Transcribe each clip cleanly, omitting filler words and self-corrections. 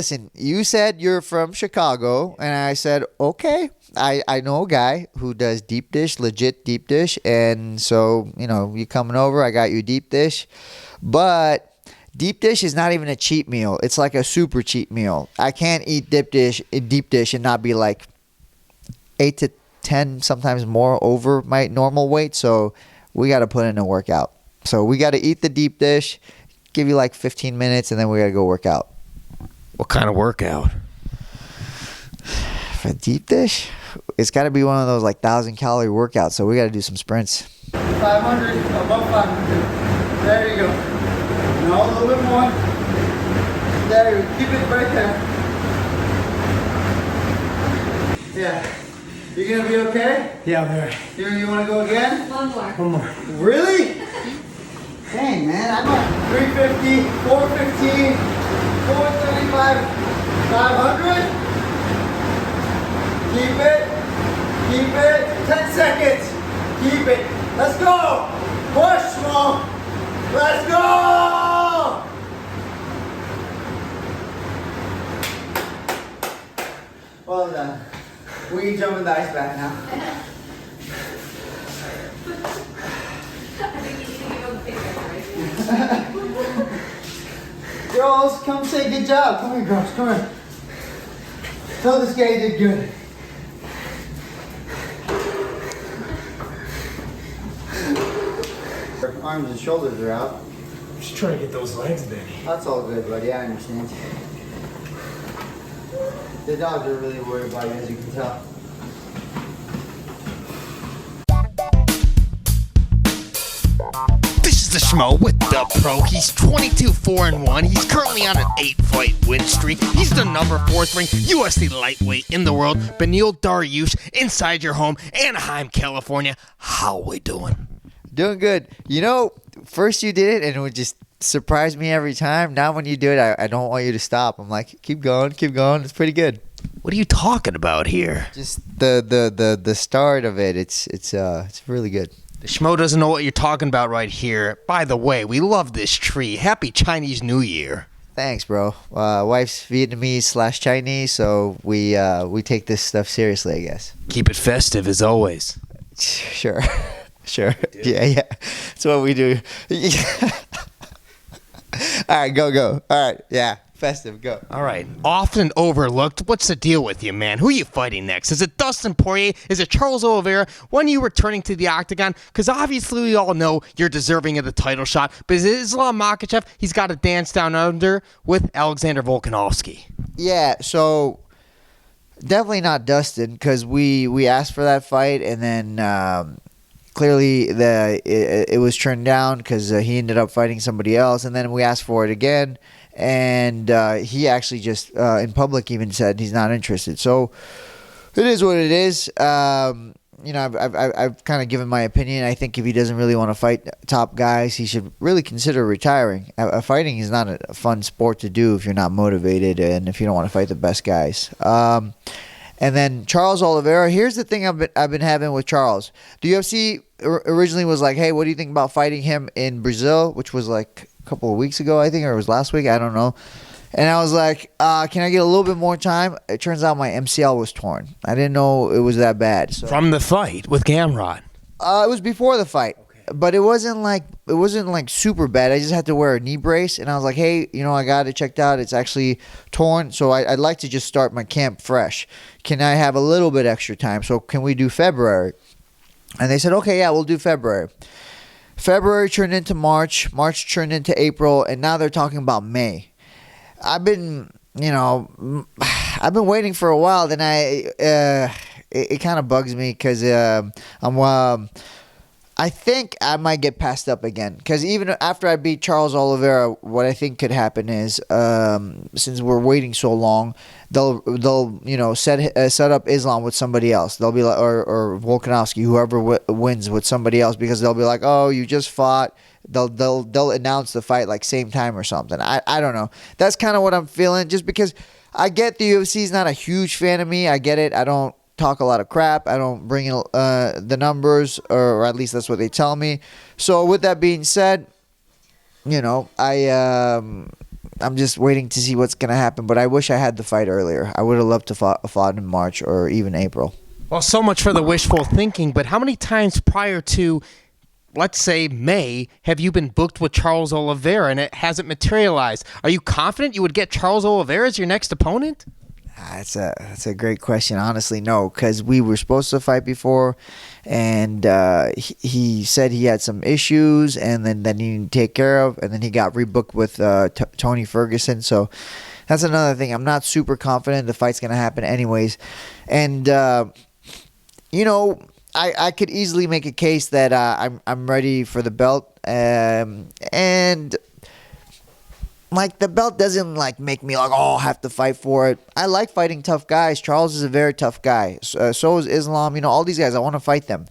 listen, you said you're from Chicago, and I said, okay. I know a guy who does deep dish, legit deep dish, and so, you coming over, I got you deep dish. But deep dish is not even a cheat meal. It's like a super cheat meal. I can't eat deep dish and not be like 8 to 10, sometimes more over my normal weight, so we got to put in a workout. So we got to eat the deep dish, give you like 15 minutes, and then we got to go work out. What kind of workout? For deep dish, it's got to be one of those like 1,000-calorie workouts. So we got to do some sprints. 500, above 500. There you go. No, a little bit more. There you go. Keep it right there. Yeah. You gonna be okay? Yeah, I'm alright. You want to go again? One more. Really? Dang, man. I'm at 350, 415, 435, 500. Keep it, 10 seconds, keep it, let's go, push, Schmo, let's go! Well done, we can jump in the ice bath now. Girls, come say good job, come here girls, come here. Tell this guy you did good. Arms and shoulders are out. I'm just trying to get those legs, baby. That's all good, buddy. I understand. The dogs are really worried about you, as you can tell. This is the Schmo with the Pro. He's 22-4-1. He's currently on an 8-fight win streak. He's the number 4th ranked UFC lightweight in the world. Beneil Dariush, inside your home, Anaheim, California. How we doing? Doing good. First you did it and it would just surprise me every time. Now when you do it, I don't want you to stop. I'm like, keep going. It's pretty good. What are you talking about here? Just the start of it. It's really good. The Schmo doesn't know what you're talking about right here. By the way, we love this tree. Happy Chinese New Year. Thanks, bro. Wife's Vietnamese/Chinese, so we take this stuff seriously, I guess. Keep it festive as always. Sure. Yeah. That's what we do. All right, go. All right, yeah. Festive, go. All right. Often overlooked. What's the deal with you, man? Who are you fighting next? Is it Dustin Poirier? Is it Charles Oliveira? When are you returning to the octagon? Because obviously we all know you're deserving of the title shot. But is it Islam Makhachav? He's got to dance down under with Alexander Volkanovski. Yeah, so definitely not Dustin, because we asked for that fight, and then clearly it was turned down because he ended up fighting somebody else, and then we asked for it again, and he actually just in public even said he's not interested. So it is what it is. I've kind of given my opinion. I think if he doesn't really want to fight top guys, he should really consider retiring. Fighting is not a fun sport to do if you're not motivated and if you don't want to fight the best guys. And then Charles Oliveira. Here's the thing I've been having with Charles. The UFC originally was like, hey, what do you think about fighting him in Brazil, which was like a couple of weeks ago, I think, or it was last week. I don't know. And I was like, can I get a little bit more time? It turns out my MCL was torn. I didn't know it was that bad. So. From the fight with Gamrot? It was before the fight. But it wasn't like super bad. I just had to wear a knee brace, and I was like, hey, I got it checked out. It's actually torn, so I'd like to just start my camp fresh. Can I have a little bit extra time? So can we do February? And they said, okay, yeah, we'll do February. February turned into March. March turned into April, and now they're talking about May. I've been waiting for a while. Then it kind of bugs me because I think I might get passed up again, because even after I beat Charles Oliveira, what I think could happen is, since we're waiting so long, they'll set up Islam with somebody else. They'll be like, or Volkanovski, whoever wins with somebody else, because they'll be like, oh, you just fought. They'll announce the fight like same time or something. I don't know. That's kind of what I'm feeling, just because I get the UFC's not a huge fan of me. I get it. I don't talk a lot of crap. I don't bring in the numbers, or at least that's what they tell me. So with that being said, I I'm just waiting to see what's gonna happen. But I wish I had the fight earlier. I would have loved to fought in March or even April. Well, so much for the wishful thinking, but how many times prior to, let's say, May, have you been booked with Charles Oliveira and it hasn't materialized? Are you confident you would get Charles Oliveira as your next opponent? That's a great question. Honestly, no, because we were supposed to fight before, and he said he had some issues, and then he needed to take care of, and then he got rebooked with Tony Ferguson. So that's another thing. I'm not super confident the fight's gonna happen anyways, and I could easily make a case that I'm ready for the belt, and like the belt doesn't like make me like, oh, I'll have to fight for it. I like fighting tough guys. Charles is a very tough guy. So is Islam. All these guys, I want to fight them.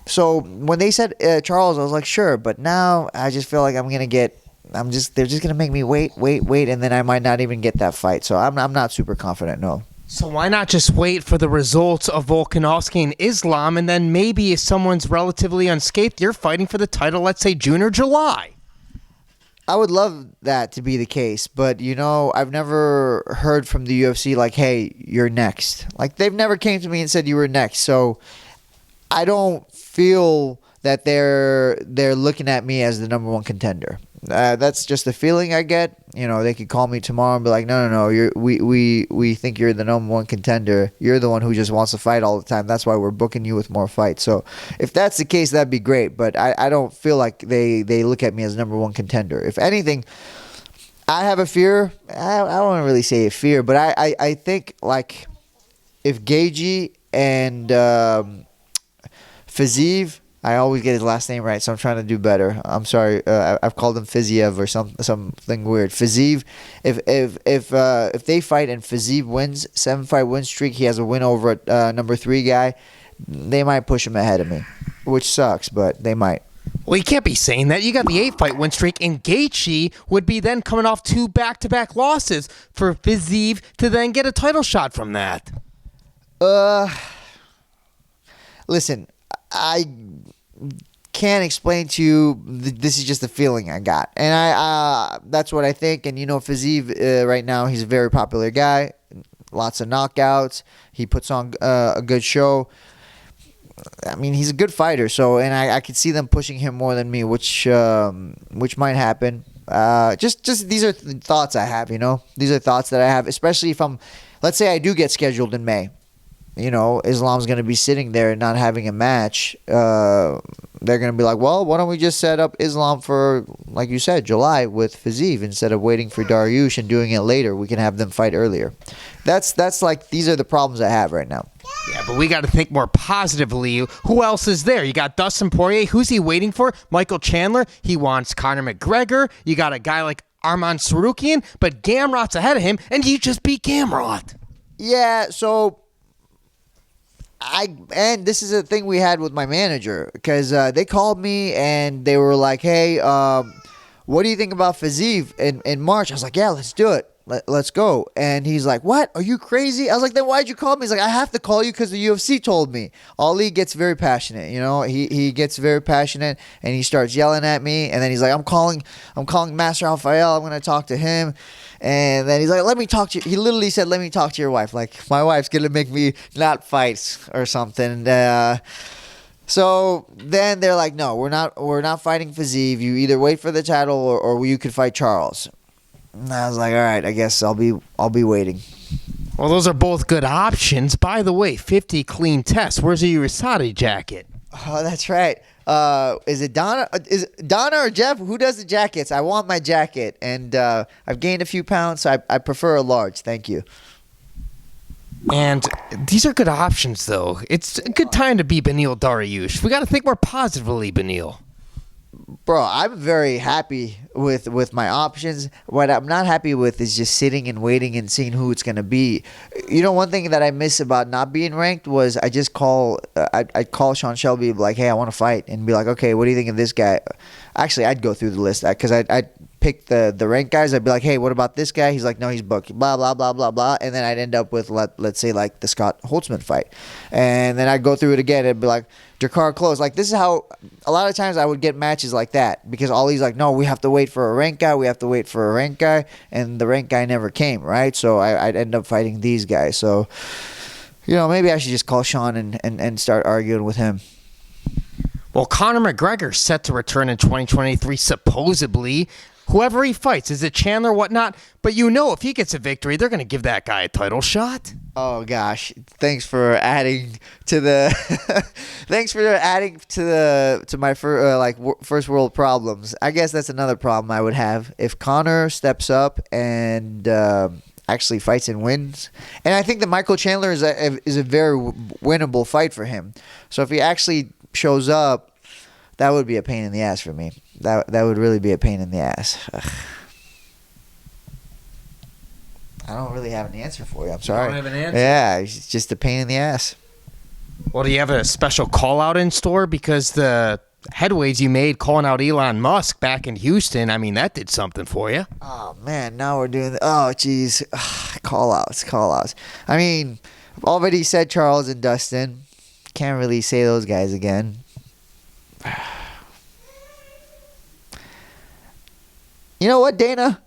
So when they said Charles, I was like, sure. But now I just feel like they're just gonna make me wait, and then I might not even get that fight. So I'm not super confident. No. So why not just wait for the results of Volkanovski and Islam, and then maybe if someone's relatively unscathed, you're fighting for the title, let's say June or July? I would love that to be the case, but I've never heard from the UFC like, hey, you're next. Like they've never came to me and said you were next. So I don't feel that they're looking at me as the number one contender. That's just the feeling I get. They could call me tomorrow and be like, no, we think you're the number one contender. You're the one who just wants to fight all the time. That's why we're booking you with more fights. So if that's the case, that'd be great. But I don't feel like they look at me as number one contender. If anything, I have a fear. I don't want to really say a fear, but I think like if Gaethje and Fiziev, I always get his last name right, so I'm trying to do better. I'm sorry. I've called him Fiziev or something weird. Fiziev. If they fight and Fiziev wins, 7-fight win streak, he has a win over number 3 guy. They might push him ahead of me, which sucks, but they might. Well, you can't be saying that. You got the 8-fight win streak, and Gaethje would be then coming off 2 back-to-back losses for Fiziev to then get a title shot from that. Listen, I can't explain to you. This is just a feeling I got, and I that's what I think. And Fiziev right now, he's a very popular guy, lots of knockouts. He puts on a good show. I mean, he's a good fighter. So, and I could see them pushing him more than me, which might happen. Just these are thoughts I have. These are thoughts that I have, especially if let's say I do get scheduled in May. Islam's going to be sitting there and not having a match. They're going to be like, well, why don't we just set up Islam for, like you said, July with Fiziev instead of waiting for Dariush and doing it later. We can have them fight earlier. That's like, these are the problems I have right now. Yeah, but we got to think more positively. Who else is there? You got Dustin Poirier. Who's he waiting for? Michael Chandler. He wants Conor McGregor. You got a guy like Arman Sarukian, but Gamrot's ahead of him, and you just beat Gamrot. Yeah, so... And this is a thing we had with my manager, because they called me and they were like, hey, what do you think about Fiziev in March? I was like, yeah, let's do it. Let's go. And he's like, what? Are you crazy? I was like, then why'd you call me? He's like, I have to call you because the UFC told me. Ali gets very passionate, he gets very passionate and he starts yelling at me. And then he's like, I'm calling Master Rafael. I'm going to talk to him. And then he's like, let me talk to you. He literally said, let me talk to your wife. Like, my wife's going to make me not fight or something. So then they're like, no, we're not fighting Fiziev. You either wait for the title or you could fight Charles. And I was like, all right, I guess I'll be waiting. Well, those are both good options. By the way, 50 clean tests. Where's your USADA jacket? Oh, that's right. Is it Donna? Is it Donna or Jeff? Who does the jackets? I want my jacket, and I've gained a few pounds, so I prefer a large. Thank you. And these are good options, though. It's a good time to be Beneil Dariush. We got to think more positively, Beneil. Bro, I'm very happy with my options. What I'm not happy with is just sitting and waiting and seeing who it's going to be. One thing that I miss about not being ranked was I just I'd call Sean Shelby like, hey, I want to fight, and be like, okay, what do you think of this guy? Actually, I'd go through the list because I'd pick the ranked guys. I'd be like, hey, what about this guy? He's like, no, he's booked. Blah blah blah blah blah. And then I'd end up with let's say like the Scott Holtzman fight, and then I'd go through it again and be like, Jakar close. Like this is how a lot of times I would get matches like that because Ali's like, no, we have to wait for a ranked guy. We have to wait for a ranked guy, and the ranked guy never came, right? So I'd end up fighting these guys. So maybe I should just call Sean and start arguing with him. Well, Conor McGregor set to return in 2023, supposedly. Whoever he fights, is it Chandler, whatnot? But if he gets a victory, they're going to give that guy a title shot. Oh gosh! Thanks for adding to the. to my first world problems. I guess that's another problem I would have if Conor steps up and actually fights and wins. And I think that Michael Chandler is a very winnable fight for him. So if he actually shows up, that would be a pain in the ass for me. That would really be a pain in the ass. Ugh. I don't really have an answer for you. I'm sorry. You don't have an answer? Yeah, it's just a pain in the ass. Well, do you have a special call-out in store? Because the headways you made calling out Elon Musk back in Houston, I mean, that did something for you. Oh, man, now we're doing jeez. Call-outs. I mean, I've already said Charles and Dustin. Can't really say those guys again. You know what, Dana?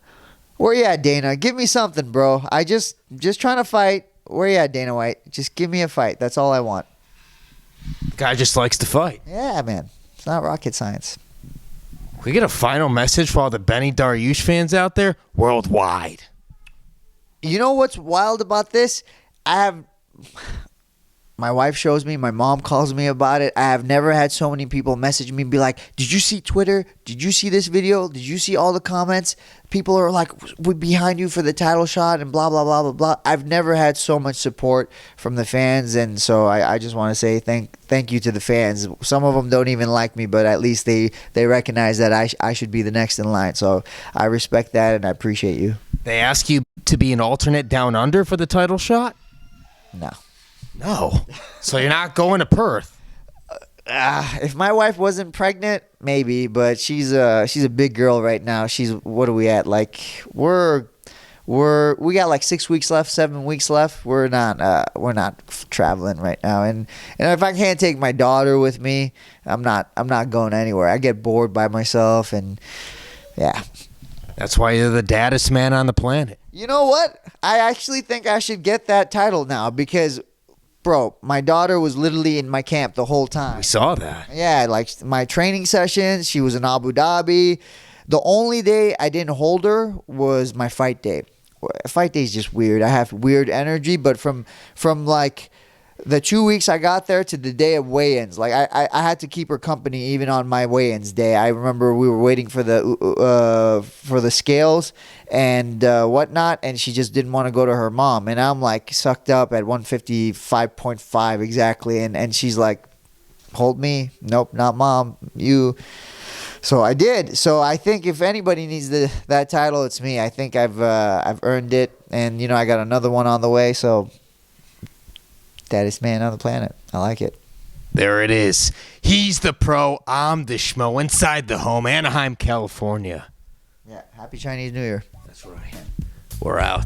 Where you at, Dana? Give me something, bro. I just trying to fight. Where you at, Dana White? Just give me a fight. That's all I want. The guy just likes to fight. Yeah, man. It's not rocket science. We get a final message for all the Beneil Dariush fans out there worldwide. You know what's wild about this? My wife shows me. My mom calls me about it. I have never had so many people message me and be like, did you see Twitter? Did you see this video? Did you see all the comments? People are like, we're behind you for the title shot and blah, blah, blah, blah, blah. I've never had so much support from the fans. And so I just want to say thank you to the fans. Some of them don't even like me, but at least they recognize that I should be the next in line. So I respect that and I appreciate you. They ask you to be an alternate down under for the title shot? No. So you're not going to Perth? If my wife wasn't pregnant, maybe, but she's a big girl right now. What are we at? Like we got like 6 weeks left, 7 weeks left. We're not traveling right now. And if I can't take my daughter with me, I'm not going anywhere. I get bored by myself and yeah. That's why you're the daddest man on the planet. You know what? I actually think I should get that title now because bro, my daughter was literally in my camp the whole time. We saw that. Yeah, like my training sessions, she was in Abu Dhabi. The only day I didn't hold her was my fight day. Fight day is just weird. I have weird energy, but from like the 2 weeks I got there to the day of weigh-ins, like I had to keep her company even on my weigh-ins day. I remember we were waiting for the scales and whatnot, and she just didn't want to go to her mom. And I'm like sucked up at 155.5 exactly, and she's like, hold me. Nope, not mom. You. So I did. So I think if anybody needs that title, it's me. I think I've earned it, and I got another one on the way. So. Daddest man on the planet. I like it. There it is. He's the pro. I'm the schmo. Inside the home, Anaheim, California. Yeah. Happy Chinese New Year. That's right. We're out.